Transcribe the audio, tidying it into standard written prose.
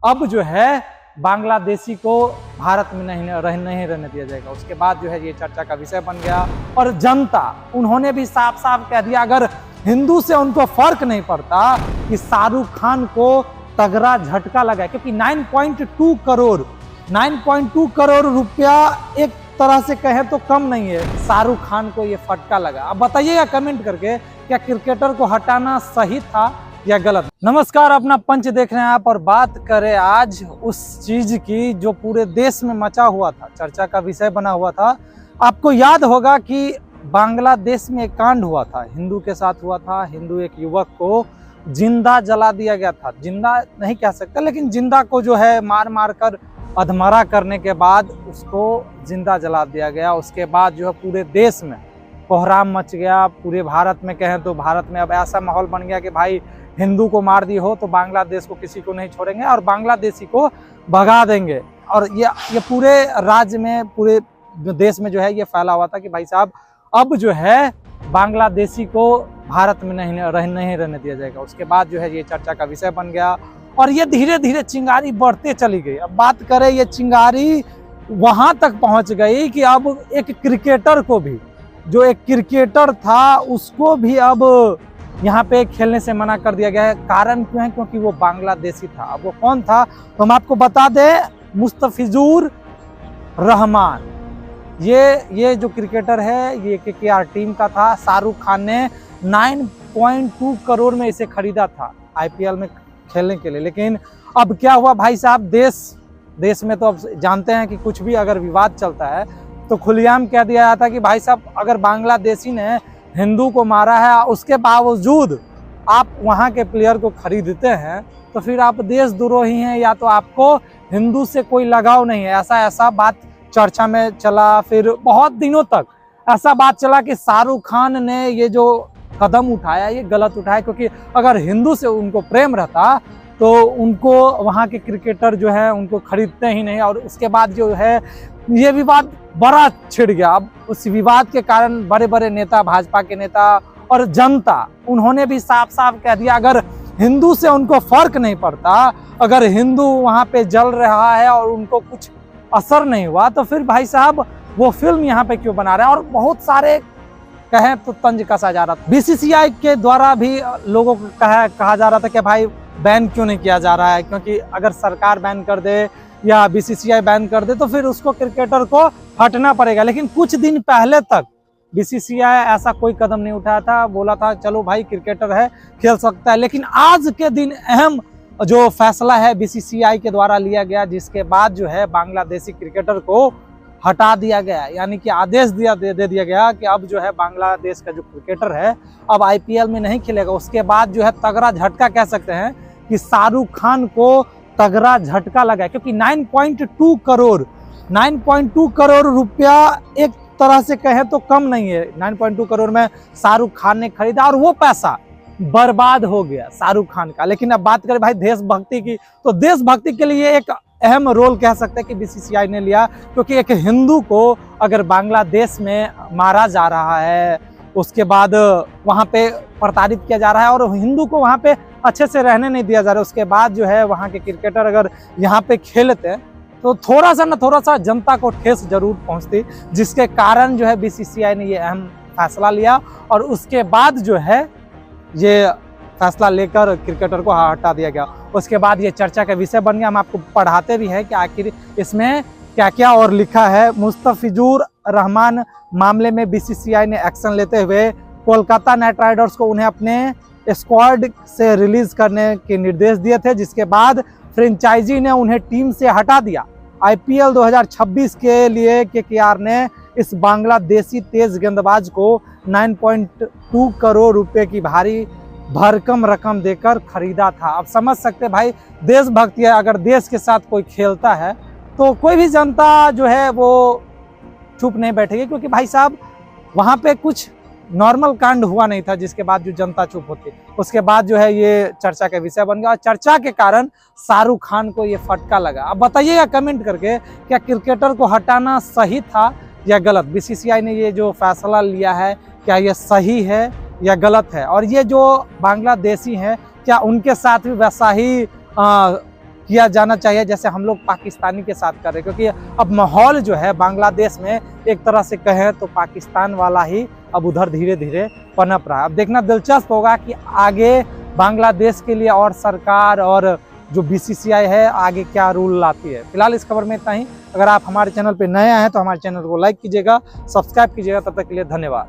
अब जो है बांग्लादेशी को भारत में नहीं रहने दिया जाएगा। उसके बाद जो है ये चर्चा का विषय बन गया और जनता, उन्होंने भी साफ साफ कह दिया, अगर हिंदू से उनको फर्क नहीं पड़ता कि शाहरुख खान को तगड़ा झटका लगा, क्योंकि 9.2 करोड़ रुपया एक तरह से कहें तो कम नहीं है, शाहरुख खान को ये फटका लगा। अब बताइएगा कमेंट करके, क्या क्रिकेटर को हटाना सही था या गलत। नमस्कार, अपना पंच देख रहे हैं आप और बात करें आज उस चीज की जो पूरे देश में मचा हुआ था, चर्चा का विषय बना हुआ था। आपको याद होगा कि बांग्लादेश में एक कांड हुआ था, हिंदू के साथ हुआ था। हिंदू एक युवक को जिंदा जला दिया गया था, जिंदा नहीं कह सकते लेकिन जिंदा को जो है मार मार कर अधमरा करने के बाद उसको जिंदा जला दिया गया। उसके बाद जो है पूरे देश में कोहराम मच गया। पूरे भारत में कहें तो भारत में अब ऐसा माहौल बन गया कि भाई हिंदू को मार दी हो तो बांग्लादेश को किसी को नहीं छोड़ेंगे और बांग्लादेशी को भगा देंगे। और ये पूरे राज्य में, पूरे देश में जो है ये फैला हुआ था कि भाई साहब अब जो है बांग्लादेशी को भारत में नहीं रहने दिया जाएगा। उसके बाद जो है ये चर्चा का विषय बन गया और ये धीरे धीरे चिंगारी बढ़ते चली गई। अब बात करें, ये चिंगारी वहां तक पहुंच गई कि अब एक क्रिकेटर को भी, जो एक क्रिकेटर था उसको भी अब यहाँ पे खेलने से मना कर दिया गया है। कारण क्यों है? क्योंकि वो बांग्लादेशी था। अब वो कौन था तो हम आपको बता दें, मुस्तफिजुर रहमान। ये जो क्रिकेटर है ये केकेआर टीम का था। शाहरुख खान ने 9.2 करोड़ में इसे खरीदा था आईपीएल में खेलने के लिए। लेकिन अब क्या हुआ भाई साहब, देश में तो अब जानते हैं कि कुछ भी अगर विवाद चलता है तो खुलेआम कह दिया जाता कि भाई साहब अगर बांग्लादेशी ने हिंदू को मारा है, उसके बावजूद आप वहाँ के प्लेयर को खरीदते हैं तो फिर आप देशद्रोही हैं या तो आपको हिंदू से कोई लगाव नहीं है। ऐसा बात चर्चा में चला। फिर बहुत दिनों तक ऐसा बात चला कि शाहरुख खान ने ये जो कदम उठाया ये गलत उठाया, क्योंकि अगर हिंदू से उनको प्रेम रहता तो उनको वहाँ के क्रिकेटर जो है उनको खरीदते ही नहीं। और उसके बाद जो है ये विवाद बड़ा छिड़ गया। अब उस विवाद के कारण बड़े बड़े नेता, भाजपा के नेता और जनता, उन्होंने भी साफ साफ कह दिया, अगर हिंदू से उनको फर्क नहीं पड़ता, अगर हिंदू वहाँ पे जल रहा है और उनको कुछ असर नहीं हुआ तो फिर भाई साहब वो फिल्म यहाँ पे क्यों बना रहे हैं। और बहुत सारे कहें तो तंज कसा जा रहा था। बीसीसीआई के द्वारा भी लोगों को कहा जा रहा था कि भाई बैन क्यों नहीं किया जा रहा है, क्योंकि अगर सरकार बैन कर दे या बीसीसीआई बैन कर दे तो फिर उसको क्रिकेटर को हटना पड़ेगा। लेकिन कुछ दिन पहले तक बीसीसीआई ऐसा कोई कदम नहीं उठाया था, बोला था चलो भाई क्रिकेटर है खेल सकता है। लेकिन आज के दिन अहम जो फैसला है बीसीसीआई के द्वारा लिया गया, जिसके बाद जो है बांग्लादेशी क्रिकेटर को हटा दिया गया, यानी कि आदेश दे दिया गया कि अब जो है बांग्लादेश का जो क्रिकेटर है अब आईपीएल में नहीं खेलेगा। उसके बाद जो है तगड़ा झटका कह सकते हैं कि शाहरुख खान को तगड़ा झटका लगा, क्योंकि 9.2 करोड़ रुपया एक तरह से कहें तो कम नहीं है। 9.2 करोड़ में शाहरुख खान ने खरीदा और वो पैसा बर्बाद हो गया शाहरुख खान का। लेकिन अब बात करें भाई देशभक्ति की, तो देशभक्ति के लिए एक अहम रोल कह सकते हैं कि बीसीसीआई ने लिया, क्योंकि एक हिंदू को अगर बांग्लादेश में मारा जा रहा है, उसके बाद वहाँ पे प्रताड़ित किया जा रहा है और हिंदू को वहाँ पे अच्छे से रहने नहीं दिया जा रहा है, उसके बाद जो है वहाँ के क्रिकेटर अगर यहाँ पे खेलते तो थोड़ा सा जनता को ठेस जरूर पहुँचती, जिसके कारण जो है बीसीसीआई ने ये अहम फैसला लिया और उसके बाद जो है ये फैसला लेकर क्रिकेटर को हटा दिया गया। उसके बाद ये चर्चा का विषय बन गया। हम आपको पढ़ाते भी हैं कि आखिर इसमें क्या क्या और लिखा है। मुस्तफिजुर रहमान मामले में बीसीसीआई ने एक्शन लेते हुए कोलकाता नाइट राइडर्स को उन्हें अपने स्क्वाड से रिलीज करने के निर्देश दिए थे, जिसके बाद फ्रेंचाइजी ने उन्हें टीम से हटा दिया। आईपीएल 2026 के लिए केकेआर ने इस बांग्लादेशी तेज गेंदबाज को 9.2 करोड़ रुपए की भारी भरकम रकम देकर खरीदा था। अब समझ सकते भाई देशभक्ति है, अगर देश के साथ कोई खेलता है तो कोई भी जनता जो है वो चुप नहीं बैठेगी, क्योंकि भाई साहब वहाँ पे कुछ नॉर्मल कांड हुआ नहीं था जिसके बाद जो जनता चुप होती। उसके बाद जो है ये चर्चा का विषय बन गया और चर्चा के कारण शाहरुख खान को ये फटका लगा। अब बताइएगा कमेंट करके, क्या क्रिकेटर को हटाना सही था या गलत। बीसीसीआई ने ये जो फैसला लिया है क्या ये सही है या गलत है, और ये जो बांग्लादेशी हैं क्या उनके साथ भी वैसा ही किया जाना चाहिए जैसे हम लोग पाकिस्तानी के साथ कर रहे हैं, क्योंकि अब माहौल जो है बांग्लादेश में एक तरह से कहें तो पाकिस्तान वाला ही अब उधर धीरे धीरे पनप रहा है। अब देखना दिलचस्प होगा कि आगे बांग्लादेश के लिए और सरकार और जो बीसीसीआई है आगे क्या रूल लाती है। फिलहाल इस खबर में इतना ही। अगर आप हमारे चैनल पे नए आए हैं तो हमारे चैनल को लाइक कीजिएगा, सब्सक्राइब कीजिएगा। तब तक के लिए धन्यवाद।